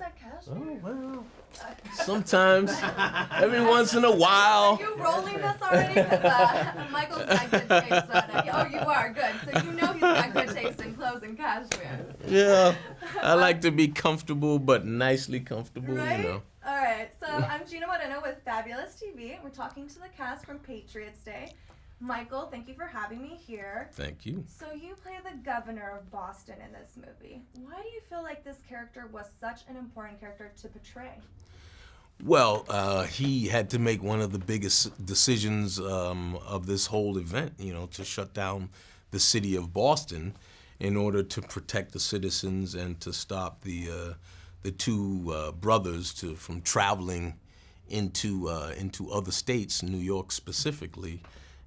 100% cashmere? Oh, well. Sometimes, every once in a while. Are you rolling this already? Because Michael's got good taste on it. Oh, you are good. So you know he's got good taste in clothes and cashmere. Yeah, I like to be comfortable, but nicely comfortable, right? you know. All right, so I'm Gina Moreno with Fabulous TV. We're talking to the cast from Patriots Day. Michael, thank you for having me here. Thank you. So you play the governor of Boston in this movie. Why do you feel like this character was such an important character to portray? Well, he had to make one of the biggest decisions of this whole event, you know, to shut down the city of Boston in order to protect the citizens and to stop the two brothers from traveling into other states, New York specifically,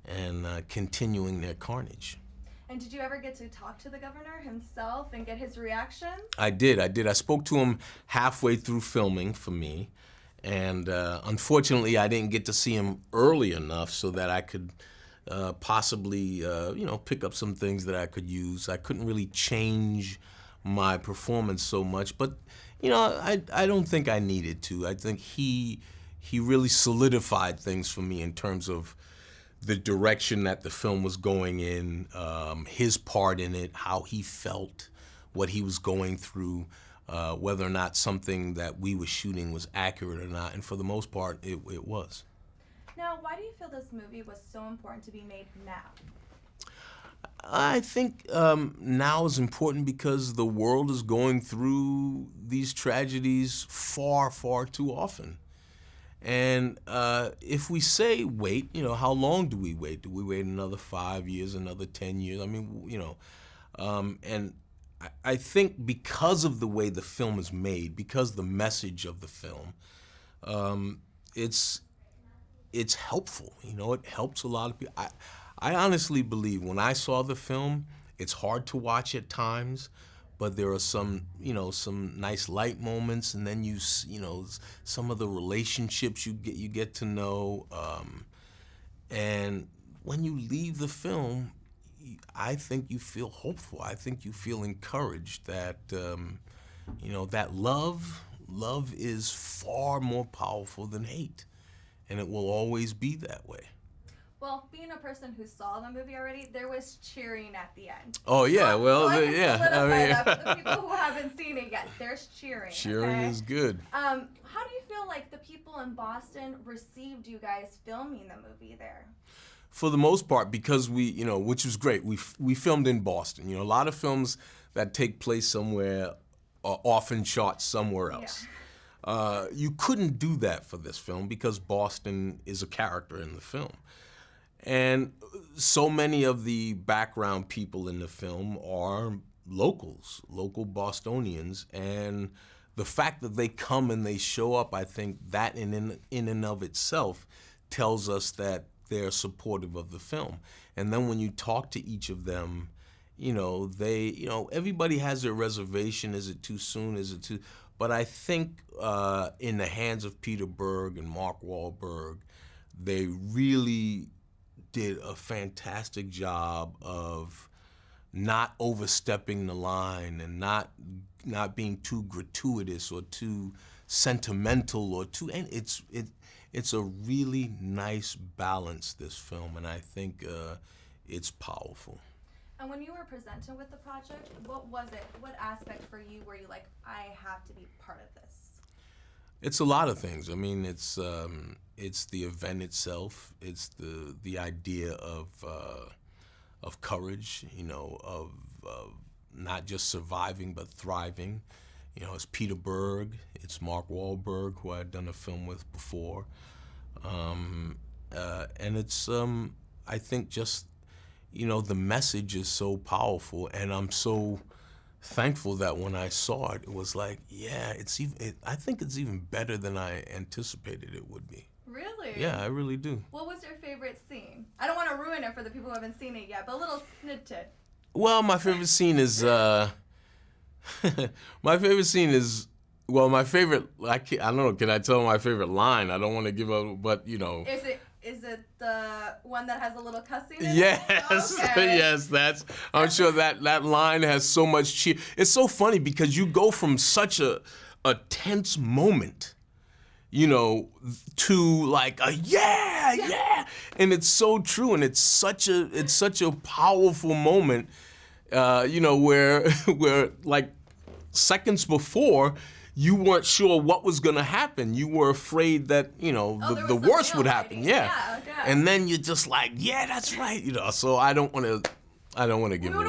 and continuing their carnage. And did you ever get to talk to the governor himself and get his reaction? I did. I spoke to him halfway through filming for me, and unfortunately I didn't get to see him early enough so that I could possibly, pick up some things that I could use. I couldn't really change my performance so much, but I don't think I needed to. I think he really solidified things for me in terms of the direction that the film was going in, his part in it, how he felt, what he was going through, whether or not something that we were shooting was accurate or not, and for the most part, it was. Now, why do you feel this movie was so important to be made now? I think now is important because the world is going through these tragedies far, far too often. And if we say wait, how long do we wait? Do we wait another 5 years, another 10 years? I mean, and I think because of the way the film is made, because the message of the film, it's helpful. It helps a lot of people. I honestly believe when I saw the film, it's hard to watch at times, but there are some nice light moments, and then some of the relationships you get to know, and when you leave the film, I think you feel hopeful. I think you feel encouraged that that love is far more powerful than hate, and it will always be that way. Well, being a person who saw the movie already, there was cheering at the end. Oh yeah, so I yeah. that for the people who haven't seen it yet, there's cheering. Cheering is good. How do you feel like the people in Boston received you guys filming the movie there? For the most part, because which was great. We filmed in Boston. A lot of films that take place somewhere are often shot somewhere else. Yeah. You couldn't do that for this film because Boston is a character in the film. And so many of the background people in the film are locals, local Bostonians, and the fact that they come and they show up, I think that in and of itself tells us that they're supportive of the film. And then when you talk to each of them, everybody has their reservation. Is it too soon? Is it too? But I think in the hands of Peter Berg and Mark Wahlberg, they really did a fantastic job of not overstepping the line and not being too gratuitous or too sentimental or too. And it's a really nice balance, this film, and I think it's powerful. And when you were presented with the project, what was it? What aspect for you were you like, I have to be part of this? It's a lot of things. I mean, it's the event itself. It's the idea of courage. Of not just surviving but thriving. It's Peter Berg. It's Mark Wahlberg, who I had done a film with before, and it's I think just the message is so powerful, and I'm so thankful that when I saw it, it was like, yeah, I think it's even better than I anticipated it would be. Really? Yeah, I really do. What was your favorite scene? I don't want to ruin it for the people who haven't seen it yet, but a little snippet. Well, my favorite scene is I don't know, can I tell my favorite line? I don't want to give up, but Is it the one that has a little cussing in it? Yes, Okay. yes, I'm sure that line has so much cheer. It's so funny because you go from such a a tense moment, you know, to like a yeah, and it's so true, and it's such a powerful moment, you know, where like seconds before, you weren't sure what was gonna happen. You were afraid that, you know, the worst would happen. Yeah. And then you're just like, yeah, that's right. You know, so I don't want to give away.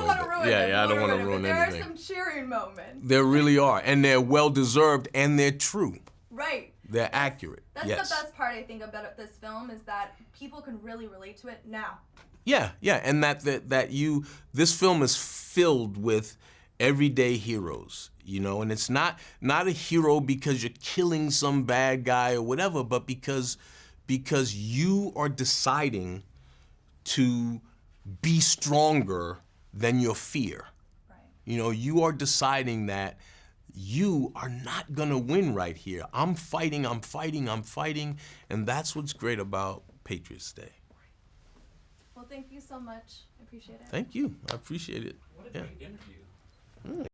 I don't want to ruin anything. There are some cheering moments. There really are, and they're well deserved, and they're true. Right. They're accurate. That's the best part, I think, about this film is that people can really relate to it now. Yeah, and this film is filled with everyday heroes, you know, and it's not a hero because you're killing some bad guy or whatever, but because you are deciding to be stronger than your fear. Right. You know, you are deciding that you are not gonna win right here. I'm fighting, and that's what's great about Patriots Day. Well, thank you so much. I appreciate it. Thank you. I appreciate it. What a great interview.